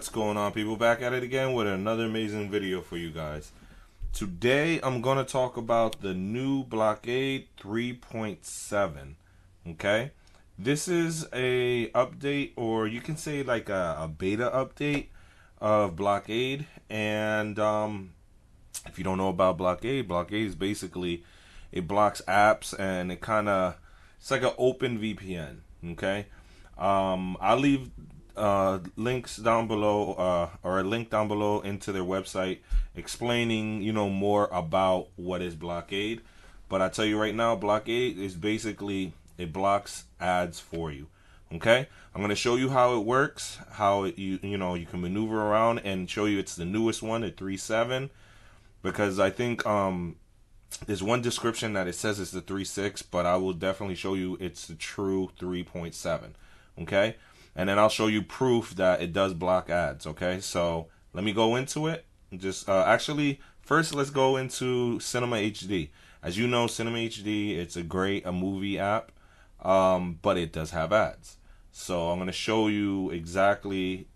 What's going on, people? Back at it again with another amazing video for you guys. Today I'm going to talk about the new Blokada 3.7. Okay, this is a update, or you can say like a beta update of Blokada. And if you don't know about Blokada is basically, it blocks apps, and it's like an open VPN. Okay, I'll leave links down below, or a link down below into their website explaining, more about what is Blokada. But I tell you right now, Blokada is basically, it blocks ads for you. Okay, I'm going to show you how it works, how you can maneuver around, and show you it's the newest one at 3.7, because I think there's one description that it says it's the 3.6, but I will definitely show you it's the true 3.7. Okay, and then I'll show you proof that it does block ads. Okay, so let me go into it. Just actually, first let's go into Cinema HD. As you know, Cinema HD, it's a movie app, but it does have ads. So I'm going to show you exactly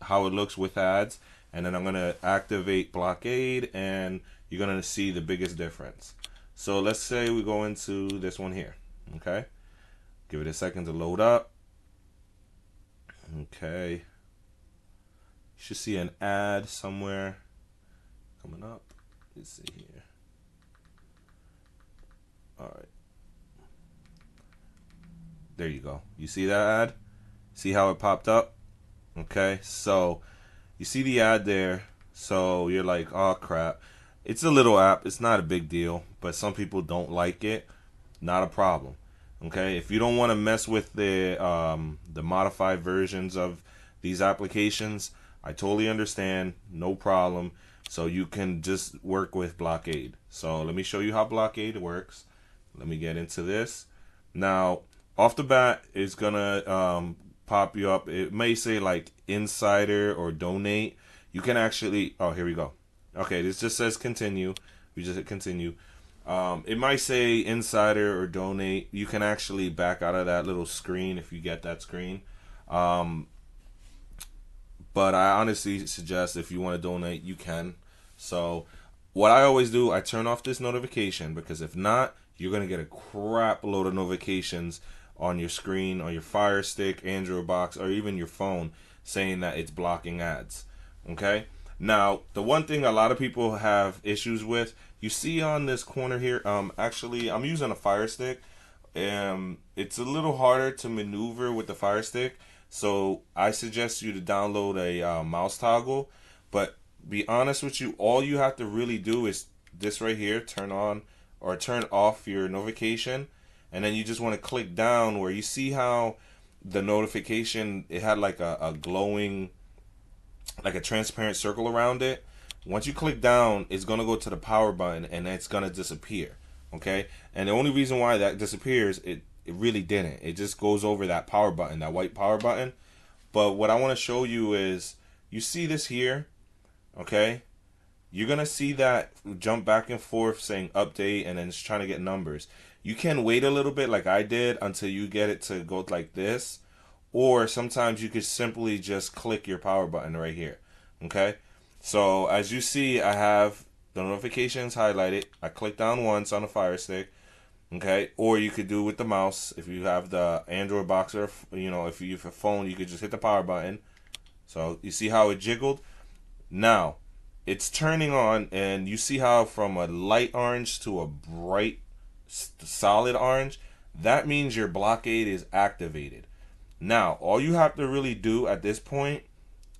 how it looks with ads, and then I'm going to activate Blokada, and you're going to see the biggest difference. So let's say we go into this one here. Okay, give it a second to load up. Okay, you should see an ad somewhere coming up. Let's see here. Alright, there you go. You see that ad? See how it popped up? Okay, so you see the ad there, so you're like, oh crap. It's a little app, it's not a big deal, but some people don't like it. Not a problem. Okay, if you don't want to mess with the modified versions of these applications, I totally understand, no problem. So you can just work with Blokada. So let me show you how Blokada works. Let me get into this. Now, off the bat, it's gonna pop you up. It may say like insider or donate. You can actually, oh, here we go. Okay, this just says continue. We just hit continue. It might say insider or donate. You can actually back out of that little screen if you get that screen. But I honestly suggest, if you want to donate, you can. So what I always do, I turn off this notification, because if not, you're going to get a crap load of notifications on your screen, on your Fire Stick, Androidbox, or even your phone, saying that it's blocking ads. Okay? Now, the one thing a lot of people have issues with, you see on this corner here, actually, I'm using a Fire Stick. It's a little harder to maneuver with the Fire Stick, so I suggest you to download a mouse toggle. But be honest with you, all you have to really do is this right here, turn on or turn off your notification, and then you just want to click down where you see how the notification, it had like a glowing, like a transparent circle around it. Once you click down, it's going to go to the power button, and it's going to disappear. Okay, and the only reason why that disappears, it really didn't, it just goes over that power button, that white power button. But what I want to show you is, you see this here. Okay, you're going to see that jump back and forth saying update, and then it's trying to get numbers. You can wait a little bit like I did until you get it to go like this, or sometimes you could simply just click your power button right here. Okay, so as you see, I have the notifications highlighted. I click down once on the Fire Stick. Okay, or you could do with the mouse. If you have the Androidbox, or if you have a phone, you could just hit the power button. So you see how it jiggled. Now it's turning on, and you see how from a light orange to a bright solid orange. That means your Blokada is activated. Now all you have to really do at this point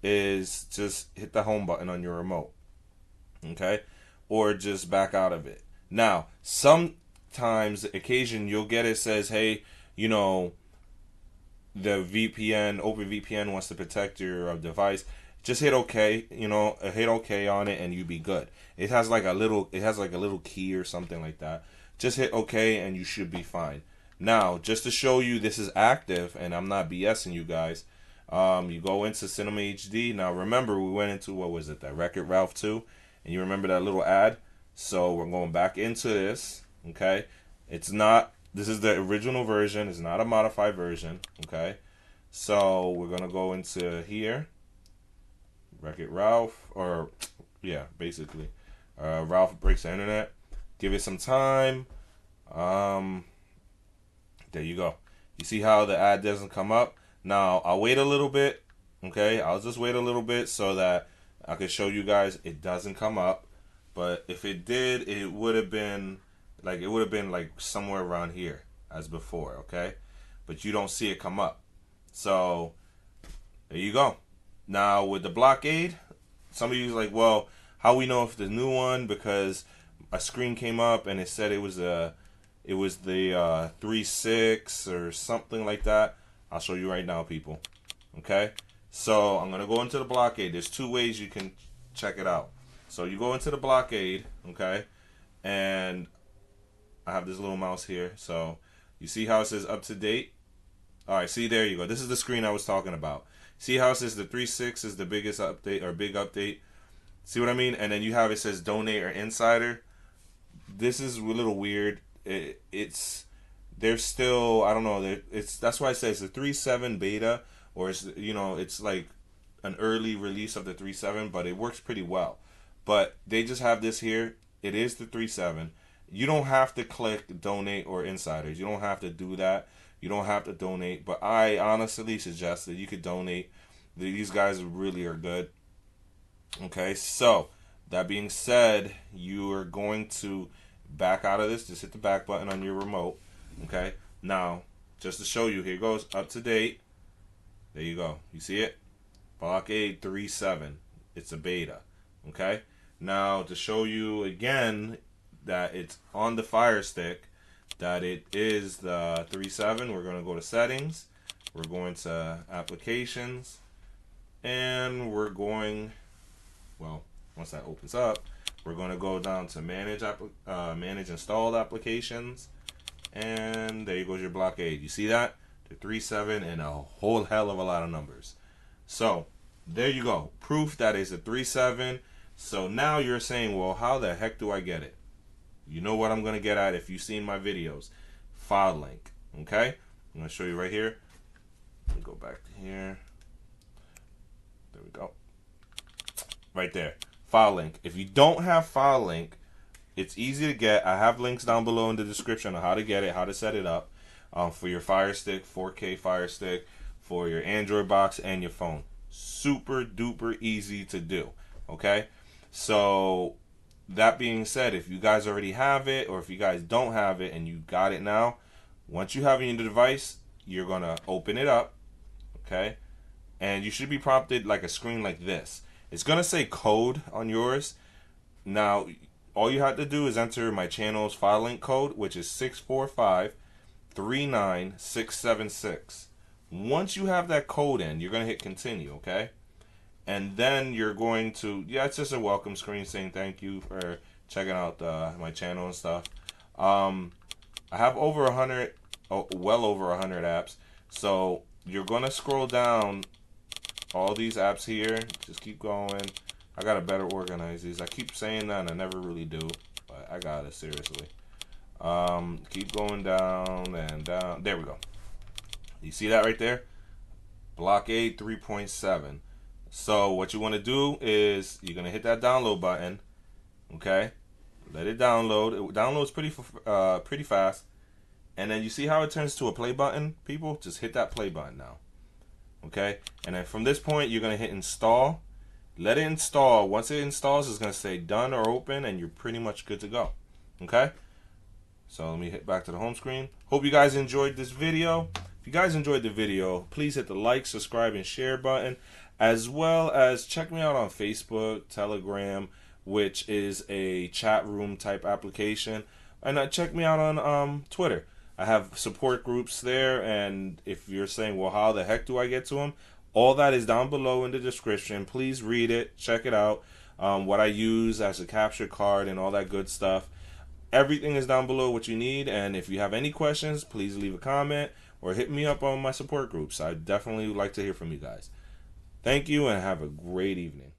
is just hit the home button on your remote. Okay, or just back out of it. Now sometimes, the occasion, you'll get it says, hey, the VPN, OpenVPN wants to protect your device. Just hit OK, hit OK on it, and you be good. It has like a little key or something like that. Just hit OK, and you should be fine. Now, just to show you this is active, and I'm not BSing you guys, you go into Cinema HD. Now remember, we went into, what was it, that Wreck-It Ralph 2, and you remember that little ad. So we're going back into this. Okay, it's not, this is the original version, it's not a modified version. Okay, so we're gonna go into here, Wreck-It Ralph, or yeah, basically, Ralph breaks the internet. Give it some time. There you go. You see how the ad doesn't come up? Now I'll wait a little bit. Okay, I'll just wait a little bit so that I can show you guys it doesn't come up. But if it did, it would have been like somewhere around here as before. Okay, but you don't see it come up. So there you go. Now with the blockade, some of you like, well, how we know if the new one? Because a screen came up and it said it was the 3.6 or something like that. I'll show you right now, people. Okay, so I'm gonna go into the blockade. There's two ways you can check it out. So you go into the blockade, okay, and I have this little mouse here. So you see how it says up to date? All right, see, there you go. This is the screen I was talking about. See how it says the 3.6 is the biggest update or big update? See what I mean? And then you have it says donate or insider. This is a little weird. They're still, I don't know. That's why it says the 3.7 beta, or it's like an early release of the 3.7, but it works pretty well. But they just have this here. It is the 3.7. You don't have to click donate or insiders. You don't have to do that. You don't have to donate. But I honestly suggest that you could donate. These guys really are good. Okay, so that being said, you are going to back out of this. Just hit the back button on your remote. Okay, now just to show you, here goes up to date. There you go. You see it? Blockade 3.7. It's a beta. Okay, now to show you again that it's on the Fire Stick, that it is the 3.7, we're going to go to settings, we're going to applications, and we're going, well, once that opens up, we're going to go down to manage installed applications, and there you goes your blockade. You see that? The 3.7 and a whole hell of a lot of numbers. So there you go, proof that is a 3.7. So now you're saying, well, how the heck do I get it? You know what I'm going to get at if you've seen my videos. File link. Okay? I'm going to show you right here. Let me go back to here. There we go. Right there. File link. If you don't have file link, it's easy to get. I have links down below in the description on how to get it, how to set it up for your Fire Stick, 4K Fire Stick, for your Android box and your phone. Super duper easy to do. Okay? So that being said, if you guys already have it, or if you guys don't have it and you got it now, once you have it in the device, you're going to open it up, okay? And you should be prompted like a screen like this. It's going to say code on yours. Now, all you have to do is enter my channel's file link code, which is 64539676. Once you have that code in, you're going to hit continue, okay? And then you're going to, yeah, it's just a welcome screen saying thank you for checking out my channel and stuff. I have over 100, well over 100 apps. So you're going to scroll down all these apps here. Just keep going. I got to better organize these. I keep saying that and I never really do. But I got it, seriously. Keep going down and down. There we go. You see that right there? Blockade 3.7. So what you want to do is you're going to hit that download button, okay? Let it download. It downloads pretty fast. And then you see how it turns to a play button, people? Just hit that play button now, okay? And then from this point, you're going to hit install. Let it install. Once it installs, it's going to say done or open, and you're pretty much good to go, okay? So let me hit back to the home screen. Hope you guys enjoyed this video. If you guys enjoyed the video, please hit the like, subscribe, and share button, as well as check me out on Facebook, Telegram, which is a chat room type application, and check me out on Twitter. I have support groups there, and if you're saying, well, how the heck do I get to them? All that is down below in the description. Please read it, check it out, what I use as a capture card and all that good stuff. Everything is down below what you need, and if you have any questions, please leave a comment or hit me up on my support groups. I definitely would like to hear from you guys. Thank you, and have a great evening.